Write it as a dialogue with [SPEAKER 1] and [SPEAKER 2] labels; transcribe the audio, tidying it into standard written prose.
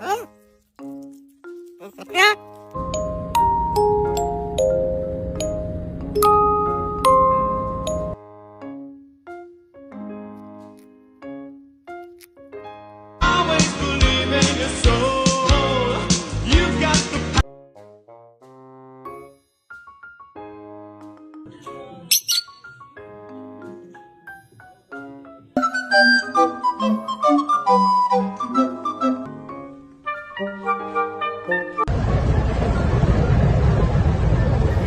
[SPEAKER 1] Always believe in your soul. You've got the